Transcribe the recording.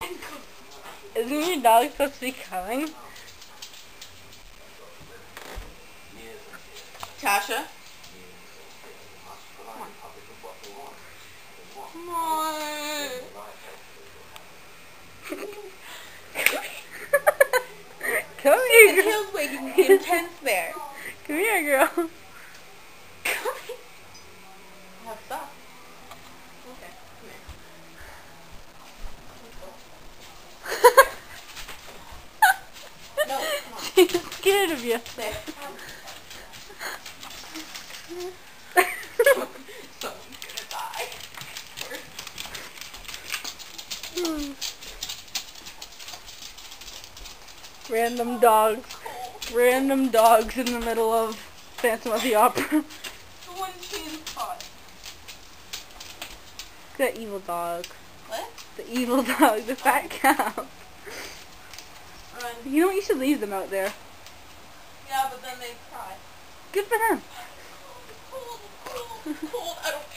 Isn't your dog supposed to be coming? Tasha? Come on. Come here, The girl. tail's wagging intense there. Come here, girl. Come here. Oh, stop. Okay, come here. No, come on. She's scared of you. There. Someone's gonna die. Random dogs in the middle of Phantom of the Opera. The one she's caught. That evil dog. What? The evil dog, the fat cow. Run. You know what, you should leave them out there. Yeah, but then they cry. Good for them. Cold, cold, cold. I don't